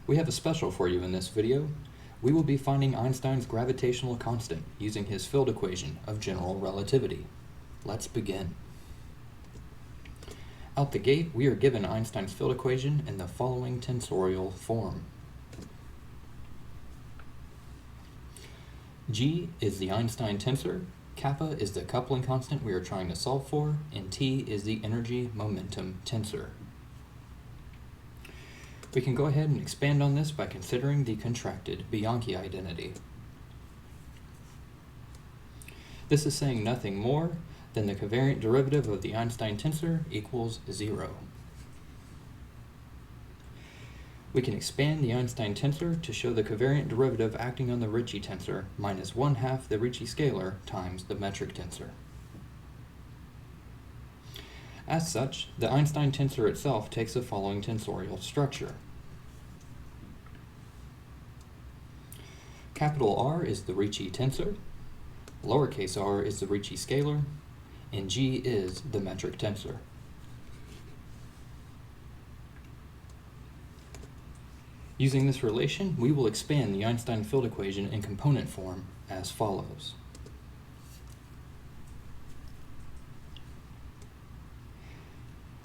We have a special for you in this video. We will be finding Einstein's gravitational constant using his field equation of general relativity. Let's begin. Out the gate, we are given Einstein's field equation in the following tensorial form. G is the Einstein tensor, kappa is the coupling constant we are trying to solve for, and T is the energy momentum tensor. We can go ahead and expand on this by considering the contracted Bianchi identity. This is saying nothing more than the covariant derivative of the Einstein tensor equals 0. We can expand the Einstein tensor to show the covariant derivative acting on the Ricci tensor minus 1/2 the Ricci scalar times the metric tensor. As such, the Einstein tensor itself takes the following tensorial structure. Capital R is the Ricci tensor, lowercase r is the Ricci scalar, and G is the metric tensor. Using this relation, we will expand the Einstein field equation in component form as follows.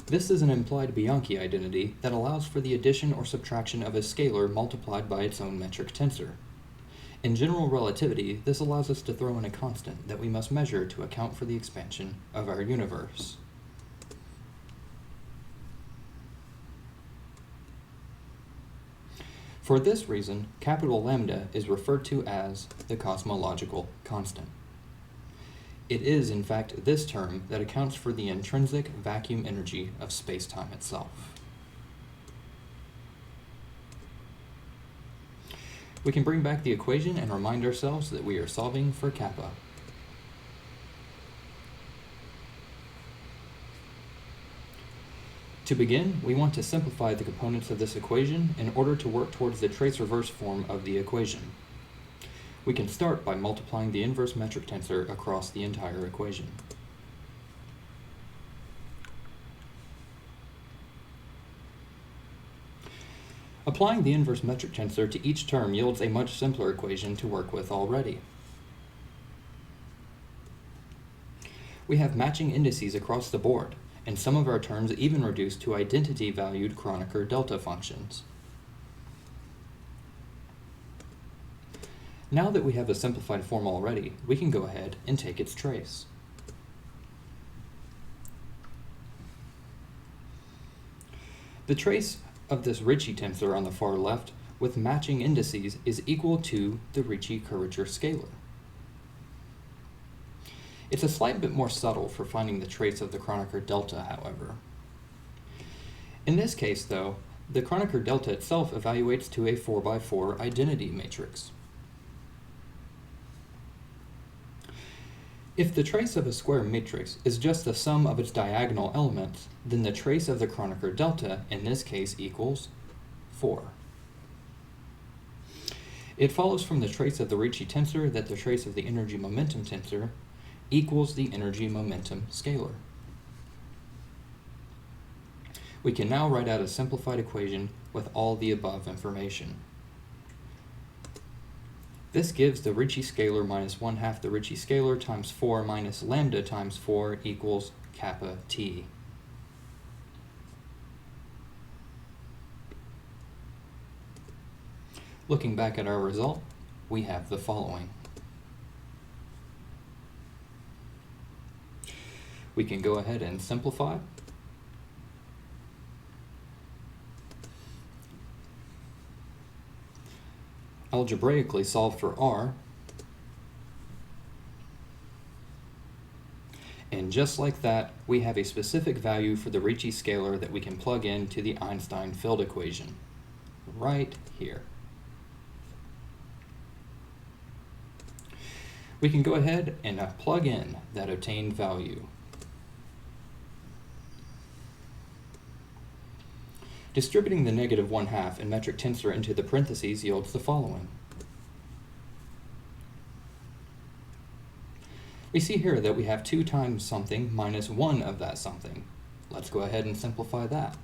This is an implied Bianchi identity that allows for the addition or subtraction of a scalar multiplied by its own metric tensor. In general relativity, this allows us to throw in a constant that we must measure to account for the expansion of our universe. For this reason, capital lambda is referred to as the cosmological constant. It is, in fact, this term that accounts for the intrinsic vacuum energy of spacetime itself. We can bring back the equation and remind ourselves that we are solving for kappa. To begin, we want to simplify the components of this equation in order to work towards the trace reverse form of the equation. We can start by multiplying the inverse metric tensor across the entire equation. Applying the inverse metric tensor to each term yields a much simpler equation to work with already. We have matching indices across the board, and some of our terms even reduce to identity-valued Kronecker delta functions. Now that we have a simplified form already, we can go ahead and take its trace. The trace of this Ricci tensor on the far left with matching indices is equal to the Ricci curvature scalar. It's a slight bit more subtle for finding the trace of the Kronecker delta, however. In this case, though, the Kronecker delta itself evaluates to a 4x4 identity matrix. If the trace of a square matrix is just the sum of its diagonal elements, then the trace of the Kronecker delta in this case equals 4. It follows from the trace of the Ricci tensor that the trace of the energy momentum tensor equals the energy momentum scalar. We can now write out a simplified equation with all the above information. This gives the Ricci scalar minus 1/2 the Ricci scalar times 4 minus lambda times 4 equals kappa t. Looking back at our result, we have the following. We can go ahead and simplify. Algebraically solve for r, and just like that, we have a specific value for the Ricci scalar that we can plug into the Einstein field equation, right here. We can go ahead and plug in that obtained value. Distributing the negative 1/2 and metric tensor into the parentheses yields the following. We see here that we have 2 times something minus 1 of that something. Let's go ahead and simplify that.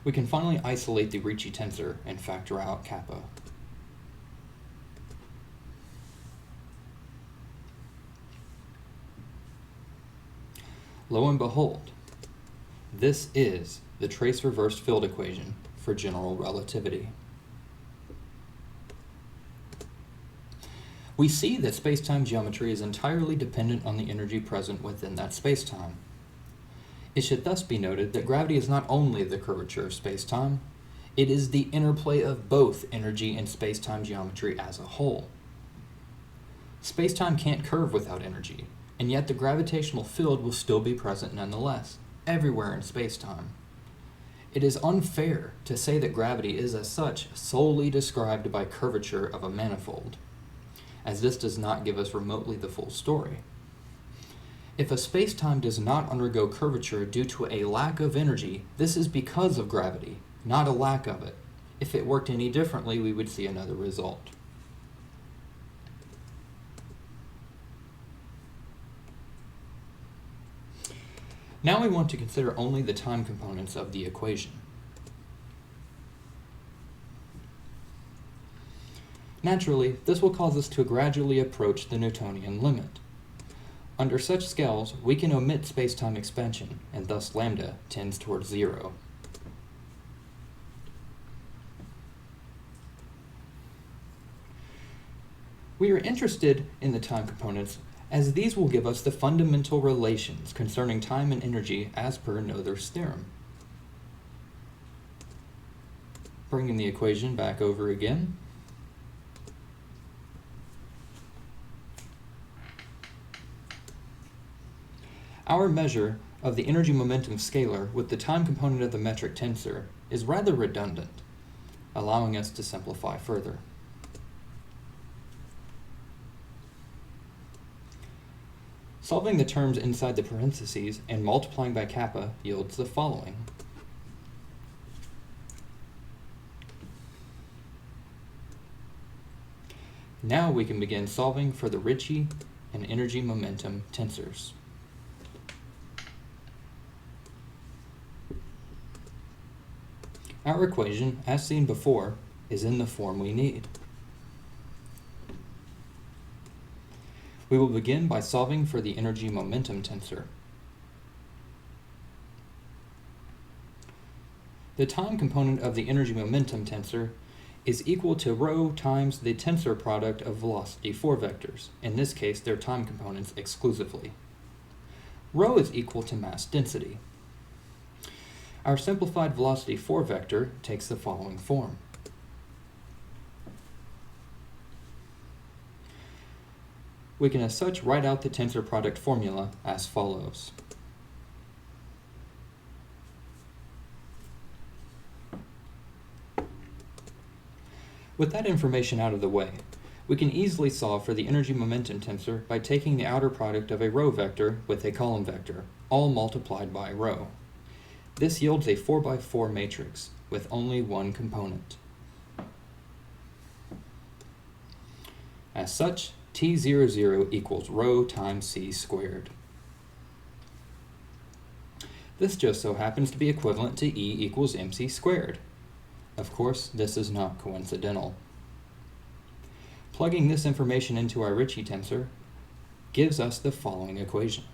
We can finally isolate the Ricci tensor and factor out kappa. Lo and behold, this is the trace reversed field equation for general relativity. We see that spacetime geometry is entirely dependent on the energy present within that spacetime. It should thus be noted that gravity is not only the curvature of spacetime, it is the interplay of both energy and spacetime geometry as a whole. Spacetime can't curve without energy, and yet the gravitational field will still be present nonetheless, everywhere in spacetime. It is unfair to say that gravity is as such solely described by curvature of a manifold, as this does not give us remotely the full story. If a spacetime does not undergo curvature due to a lack of energy, this is because of gravity, not a lack of it. If it worked any differently, we would see another result. Now we want to consider only the time components of the equation. Naturally, this will cause us to gradually approach the Newtonian limit. Under such scales, we can omit spacetime expansion, and thus lambda tends towards 0. We are interested in the time components as these will give us the fundamental relations concerning time and energy as per Noether's theorem. Bringing the equation back over again. Our measure of the energy momentum scalar with the time component of the metric tensor is rather redundant, allowing us to simplify further. Solving the terms inside the parentheses and multiplying by kappa yields the following. Now we can begin solving for the Ricci and energy momentum tensors. Our equation, as seen before, is in the form we need. We will begin by solving for the energy momentum tensor. The time component of the energy momentum tensor is equal to rho times the tensor product of velocity 4 vectors, in this case their time components exclusively. Rho is equal to mass density. Our simplified velocity 4 vector takes the following form. We can as such write out the tensor product formula as follows. With that information out of the way, we can easily solve for the energy momentum tensor by taking the outer product of a row vector with a column vector, all multiplied by rho. This yields a 4x4 matrix with only one component. As such, T00 equals rho times c squared. This just so happens to be equivalent to E equals mc squared. Of course, this is not coincidental. Plugging this information into our Ricci tensor gives us the following equation.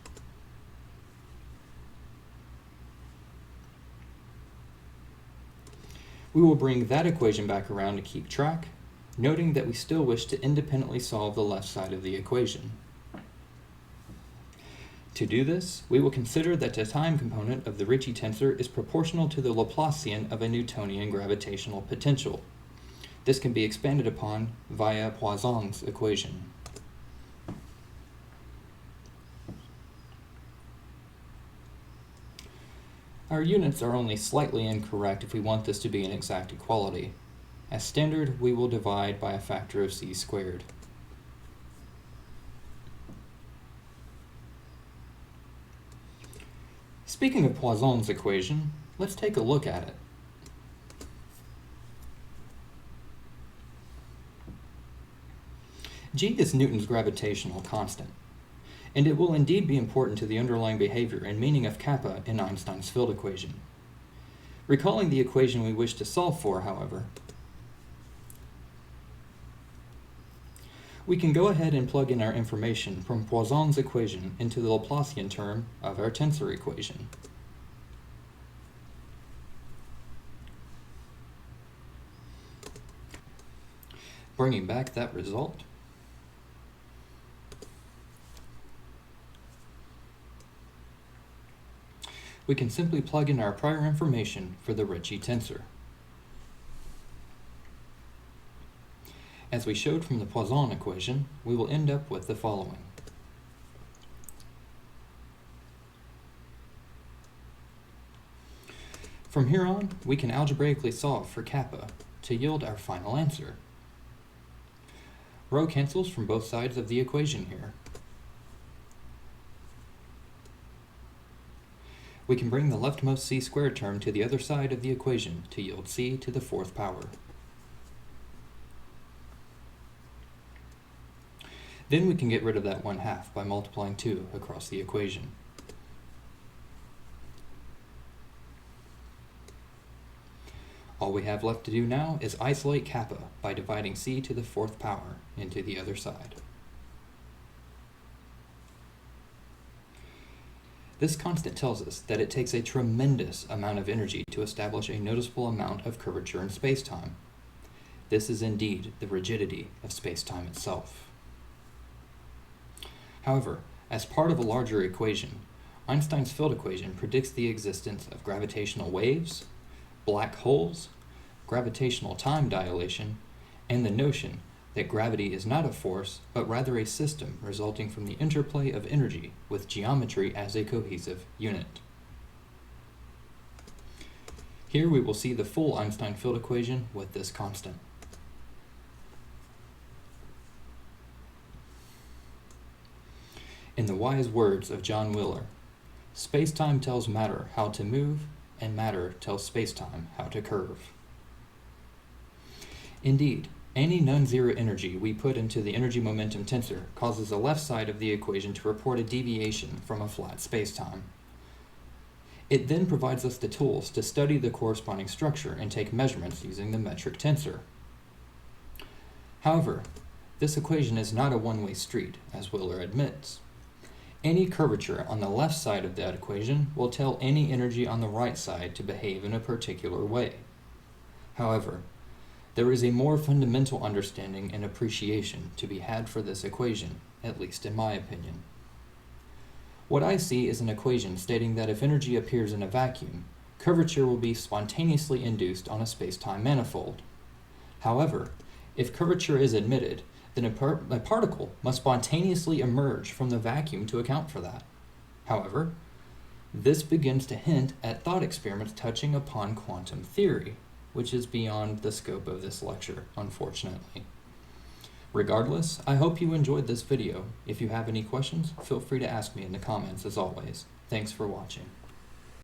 We will bring that equation back around to keep track, noting that we still wish to independently solve the left side of the equation. To do this, we will consider that the time component of the Ricci tensor is proportional to the Laplacian of a Newtonian gravitational potential. This can be expanded upon via Poisson's equation. Our units are only slightly incorrect if we want this to be an exact equality. As standard, we will divide by a factor of c squared. Speaking of Poisson's equation, let's take a look at it. G is Newton's gravitational constant, and it will indeed be important to the underlying behavior and meaning of kappa in Einstein's field equation. Recalling the equation we wish to solve for, however, we can go ahead and plug in our information from Poisson's equation into the Laplacian term of our tensor equation. Bringing back that result, we can simply plug in our prior information for the Ricci tensor. As we showed from the Poisson equation, we will end up with the following. From here on, we can algebraically solve for kappa to yield our final answer. Rho cancels from both sides of the equation here. We can bring the leftmost c squared term to the other side of the equation to yield c to the fourth power. Then we can get rid of that 1/2 by multiplying 2 across the equation. All we have left to do now is isolate kappa by dividing c to the fourth power into the other side. This constant tells us that it takes a tremendous amount of energy to establish a noticeable amount of curvature in spacetime. This is indeed the rigidity of spacetime itself. However, as part of a larger equation, Einstein's field equation predicts the existence of gravitational waves, black holes, gravitational time dilation, and the notion that gravity is not a force, but rather a system resulting from the interplay of energy with geometry as a cohesive unit. Here we will see the full Einstein field equation with this constant. In the wise words of John Wheeler, space-time tells matter how to move, and matter tells space-time how to curve. Indeed, any non-zero energy we put into the energy-momentum tensor causes the left side of the equation to report a deviation from a flat space-time. It then provides us the tools to study the corresponding structure and take measurements using the metric tensor. However, this equation is not a one-way street, as Wheeler admits. Any curvature on the left side of that equation will tell any energy on the right side to behave in a particular way. However, there is a more fundamental understanding and appreciation to be had for this equation, at least in my opinion. What I see is an equation stating that if energy appears in a vacuum, curvature will be spontaneously induced on a space-time manifold. However, if curvature is admitted, then a particle must spontaneously emerge from the vacuum to account for that. However, this begins to hint at thought experiments touching upon quantum theory, which is beyond the scope of this lecture, unfortunately. Regardless, I hope you enjoyed this video. If you have any questions, feel free to ask me in the comments as always. Thanks for watching.